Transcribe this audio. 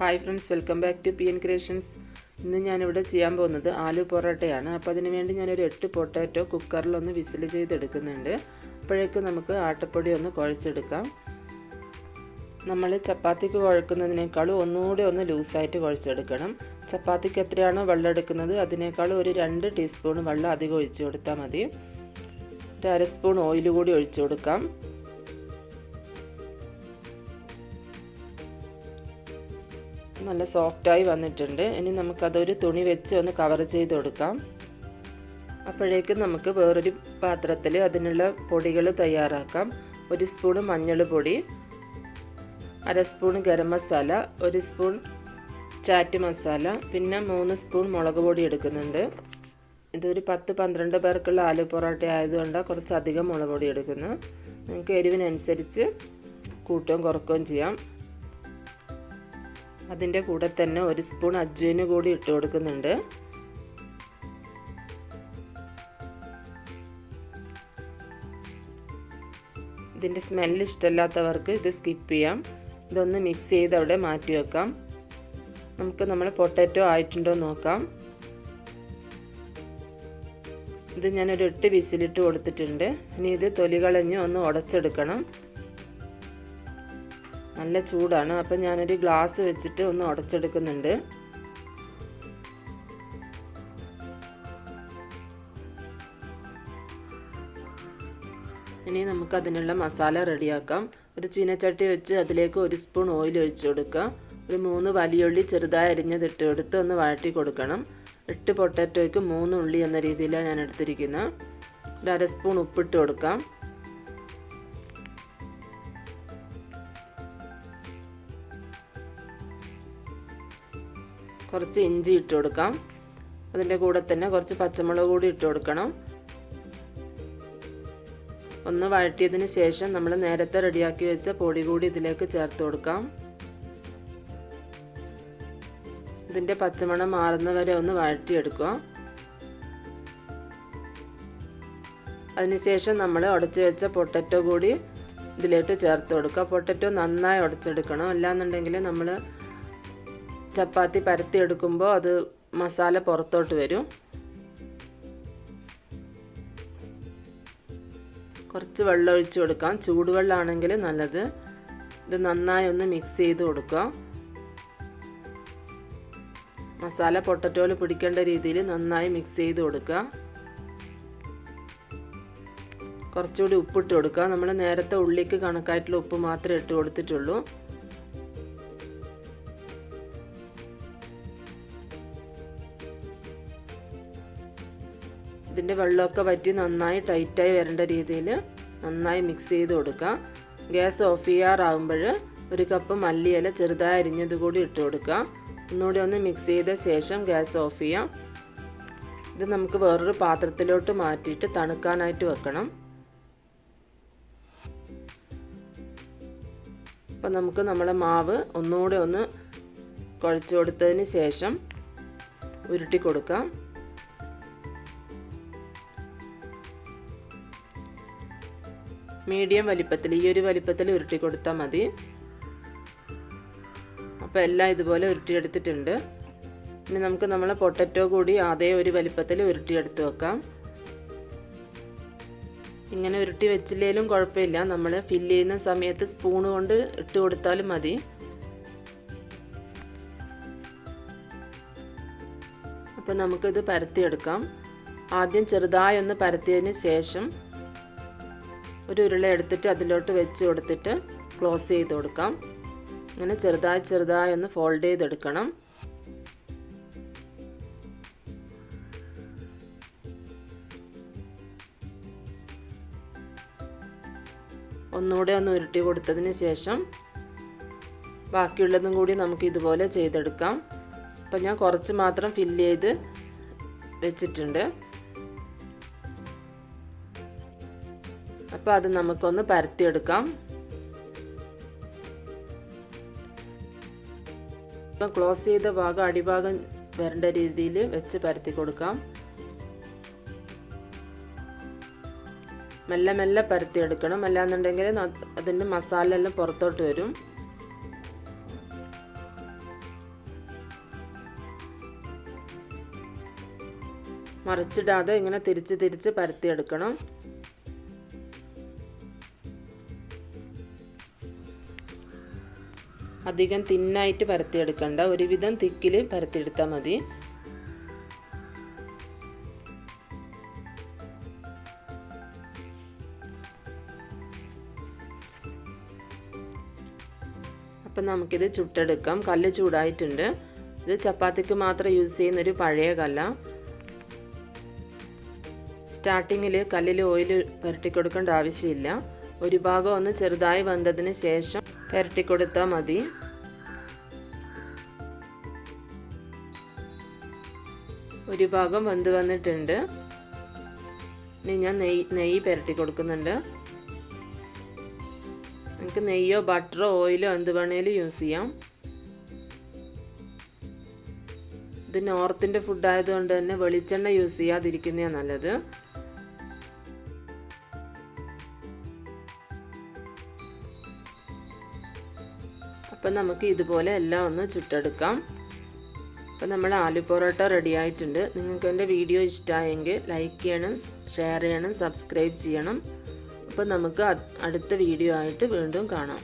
Hi friends, welcome back to PN creations. ഇന്ന് ഞാനിവിടെ ചെയ്യാൻ പോകുന്നത് ആലു പൊറോട്ടയാണ്. അപ്പോൾ അതിന് വേണ്ടി ഞാനൊരു 8 പൊട്ടാറ്റോ കുക്കറിലൊന്ന് വിസിൽ ചെയ്തെടുക്കുന്നുണ്ട്. അപ്പോഴേക്കും നമുക്ക് ആട്ടപ്പൊടി ഒന്ന് കുഴച്ചെടുക്കാം. നമ്മൾ ചപ്പാത്തിക്ക് കുഴക്കുന്നതിനേക്കാളും ഒന്നുകൂടി ഒന്ന് ലൂസായിട്ട് കുഴച്ചെടുക്കണം. ചപ്പാത്തിക്ക് എത്രയാണോ വെള്ളം എടുക്കുന്നത് അതിനേക്കാളും ഒരു 2 ടീസ്പൂൺ വെള്ളം അധികം ഒഴിച്ചു കൊടുത്താൽ മതി. ഒരു അര സ്പൂൺ ഓയിൽ കൂടി ഒഴിച്ചു കൊടുക്കാം. നല്ല സോഫ്റ്റായി വന്നിട്ടുണ്ട്. ഇനി നമുക്കതൊരു തുണി വെച്ച് ഒന്ന് കവർ ചെയ്ത് കൊടുക്കാം. അപ്പോഴേക്കും നമുക്ക് വേറൊരു പാത്രത്തിൽ അതിനുള്ള പൊടികൾ തയ്യാറാക്കാം. 1 സ്പൂൺ മഞ്ഞൾപ്പൊടി, അര spoon garam masala, 1 spoon chat masala, പിന്നെ 3 സ്പൂൺ മുളക് പൊടി എടുക്കുന്നുണ്ട്. ഇതൊരു 10-12 പേർക്കുള്ള ആലു പൊറോട്ട ആയതുകൊണ്ട് കുറച്ചധികം മുളക് പൊടി എടുക്കുന്നു. നിങ്ങൾക്ക് എരിവിനനുസരിച്ച് കൂട്ടുകയും കുറക്കുകയും ചെയ്യാം. അതിൻ്റെ കൂടെ തന്നെ 1 സ്പൂൺ ajwain കൂടി ഇട്ട് കൊടുക്കുന്നുണ്ട്. ഇതിൻ്റെ സ്മെല്ല് ഇഷ്ടമില്ലാത്തവർക്ക് ഇത് സ്കിപ്പ് ചെയ്യാം. ഇതൊന്ന് മിക്സ് ചെയ്ത് അവിടെ മാറ്റി വെക്കാം. നമുക്ക് നമ്മൾ പൊട്ടാറ്റോ ആയിട്ടുണ്ടോ നോക്കാം. ഇത് ഞാനൊരു 8 വിസിലിട്ട് കൊടുത്തിട്ടുണ്ട്. ഇനി ഇത് തൊലി കളഞ്ഞ് ഒന്ന് ഉടച്ചെടുക്കണം. നല്ല ചൂടാണ്. അപ്പം ഞാനൊരു ഗ്ലാസ് വെച്ചിട്ട് ഒന്ന് ഉടച്ചെടുക്കുന്നുണ്ട്. ഇനി നമുക്ക് അതിനുള്ള മസാല റെഡിയാക്കാം. ഒരു ചീനച്ചട്ടി വെച്ച് അതിലേക്ക് 1 സ്പൂൺ ഓയിൽ ഒഴിച്ചു കൊടുക്കുക. ഒരു 3 വലിയുള്ളി ചെറുതായി അരിഞ്ഞത് ഇട്ട് കൊടുത്ത് ഒന്ന് വഴറ്റി കൊടുക്കണം. 8 പൊട്ടാറ്റോയ്ക്ക് 3 ഉള്ളി എന്ന രീതിയിലാണ് ഞാൻ എടുത്തിരിക്കുന്നത്. ഒരു അര സ്പൂൺ ഉപ്പിട്ട് കൊടുക്കാം. കുറച്ച് ഇഞ്ചി ഇട്ട് കൊടുക്കാം. അതിൻ്റെ കൂടെ തന്നെ കുറച്ച് പച്ചമുളക് കൂടി ഇട്ട് കൊടുക്കണം. ഒന്ന് വഴറ്റിയതിന് ശേഷം നമ്മൾ നേരത്തെ റെഡിയാക്കി വെച്ച പൊടി കൂടി ഇതിലേക്ക് ചേർത്ത് കൊടുക്കാം. ഇതിൻ്റെ പച്ചമണം മാറുന്നവരെ ഒന്ന് വഴറ്റിയെടുക്കുക. അതിനുശേഷം നമ്മൾ ഉടച്ചു വെച്ച പൊട്ടാറ്റോ കൂടി ഇതിലേക്ക് ചേർത്ത് കൊടുക്കുക. പൊട്ടാറ്റോ നന്നായി ഉടച്ചെടുക്കണം. അല്ലാന്നുണ്ടെങ്കിൽ നമ്മൾ ചപ്പാത്തി പരത്തിയെടുക്കുമ്പോൾ അത് മസാല പുറത്തോട്ട് വരും. കുറച്ച് വെള്ളം ഒഴിച്ച് കൊടുക്കാം. ചൂടുവെള്ളമാണെങ്കിൽ നല്ലത്. ഇത് നന്നായി ഒന്ന് മിക്സ് ചെയ്ത് കൊടുക്കുക. മസാല പൊട്ടറ്റോയിൽ പിടിക്കേണ്ട രീതിയിൽ നന്നായി മിക്സ് ചെയ്ത് കൊടുക്കുക. കുറച്ചുകൂടി ഉപ്പിട്ട് കൊടുക്കുക. നമ്മൾ നേരത്തെ ഉള്ളിക്ക് കണക്കായിട്ടുള്ള ഉപ്പ് മാത്രമേ ഇട്ട് കൊടുത്തിട്ടുള്ളൂ. ഇതിൻ്റെ വെള്ളമൊക്കെ വറ്റി നന്നായി ടൈറ്റായി വരേണ്ട രീതിയിൽ നന്നായി മിക്സ് ചെയ്ത് കൊടുക്കുക. ഗ്യാസ് ഓഫ് ചെയ്യാറാകുമ്പോൾ 1 കപ്പ് മല്ലിയില ചെറുതായി അരിഞ്ഞത് കൂടി ഇട്ട് കൊടുക്കുക. ഒന്നുകൂടി ഒന്ന് മിക്സ് ചെയ്ത ശേഷം ഗ്യാസ് ഓഫ് ചെയ്യാം. ഇത് നമുക്ക് വേറൊരു പാത്രത്തിലോട്ട് മാറ്റിയിട്ട് തണുക്കാനായിട്ട് വെക്കണം. അപ്പം നമുക്ക് നമ്മുടെ മാവ് ഒന്നുകൂടെ ഒന്ന് കുഴച്ച് കൊടുത്തതിന് ശേഷം ഉരുട്ടി കൊടുക്കാം. മീഡിയം വലിപ്പത്തിൽ, ഈ ഒരു വലിപ്പത്തിൽ ഉരുട്ടി കൊടുത്താൽ മതി. അപ്പോൾ എല്ലാം ഇതുപോലെ ഉരുട്ടിയെടുത്തിട്ടുണ്ട്. ഇനി നമുക്ക് നമ്മളെ പൊട്ടാറ്റോ കൂടി അതേ ഒരു വലിപ്പത്തിൽ ഉരുട്ടിയെടുത്ത് വെക്കാം. ഇങ്ങനെ ഉരുട്ടി വെച്ചില്ലെങ്കിലും കുഴപ്പമില്ല. നമ്മൾ ഫില്ല് ചെയ്യുന്ന സമയത്ത് സ്പൂൺ കൊണ്ട് ഇട്ട് കൊടുത്താലും മതി. അപ്പോൾ നമുക്കിത് പരത്തിയെടുക്കാം. ആദ്യം ചെറുതായി ഒന്ന് പരത്തിയതിന് ശേഷം ഒരു ഉരുള എടുത്തിട്ട് അതിലോട്ട് വെച്ച് കൊടുത്തിട്ട് ക്ലോസ് ചെയ്ത് കൊടുക്കാം. ഇങ്ങനെ ചെറുതായി ഒന്ന് ഫോൾഡ് ചെയ്തെടുക്കണം. ഒന്നുകൂടെ ഒന്ന് ഉരുട്ടി കൊടുത്തതിന് ശേഷം ബാക്കിയുള്ളതും കൂടി നമുക്ക് ഇതുപോലെ ചെയ്തെടുക്കാം. അപ്പം ഞാൻ കുറച്ച് മാത്രം ഫില്ല് ചെയ്ത് വെച്ചിട്ടുണ്ട്. അപ്പോൾ അത് നമുക്കൊന്ന് പരത്തിയെടുക്കാം. ക്ലോസ് ചെയ്ത ഭാഗം അടിഭാഗം വരേണ്ട രീതിയിൽ വെച്ച് പരത്തി കൊടുക്കാം. മെല്ലെ മെല്ലെ പരത്തിയെടുക്കണം, അല്ലാന്നുണ്ടെങ്കിൽ അതിൻ്റെ മസാല എല്ലാം പുറത്തോട്ട് വരും. മറിച്ചിടാതെ ഇങ്ങനെ തിരിച്ച് തിരിച്ച് പരത്തിയെടുക്കണം. അധികം തിന്നായിട്ട് പരത്തിയെടുക്കണ്ട, ഒരുവിധം തിക്കിൽ പരത്തിയെടുത്താൽ മതി. അപ്പം നമുക്കിത് ചുട്ടെടുക്കാം. കല്ല് ചൂടായിട്ടുണ്ട്. ഇത് ചപ്പാത്തിക്ക് മാത്രം യൂസ് ചെയ്യുന്നൊരു പഴയ കല്ല. സ്റ്റാർട്ടിങ്ങിൽ കല്ലിൽ ഓയിൽ പുരട്ടി കൊടുക്കേണ്ട ആവശ്യമില്ല. ഒരു ഭാഗം ഒന്ന് ചെറുതായി വെന്തതിന് ശേഷം പുരട്ടി കൊടുത്താൽ മതി. ഒരു ഭാഗം വെന്ത് വന്നിട്ടുണ്ട്. ഇനി ഞാൻ നെയ്യ് പുരട്ടി കൊടുക്കുന്നുണ്ട്. നമുക്ക് നെയ്യോ ബട്ടറോ ഓയിലോ എന്ത് വേണേലും യൂസ് ചെയ്യാം. ഇത് നോർത്തിൻ്റെ ഫുഡ് ആയതുകൊണ്ട് തന്നെ വെളിച്ചെണ്ണ യൂസ് ചെയ്യാതിരിക്കുന്നതാണ് നല്ലത്. അപ്പം നമുക്ക് ഇതുപോലെ എല്ലാം ഒന്ന് ചുട്ടെടുക്കാം. അപ്പം നമ്മൾ ആലു പൊറോട്ട റെഡി ആയിട്ടുണ്ട്. നിങ്ങൾക്ക് എൻ്റെ വീഡിയോ ഇഷ്ടമായെങ്കിൽ ലൈക്ക് ചെയ്യണം, ഷെയർ ചെയ്യണം, സബ്സ്ക്രൈബ് ചെയ്യണം. അപ്പോൾ നമുക്ക് അടുത്ത വീഡിയോ ആയിട്ട് വീണ്ടും കാണാം.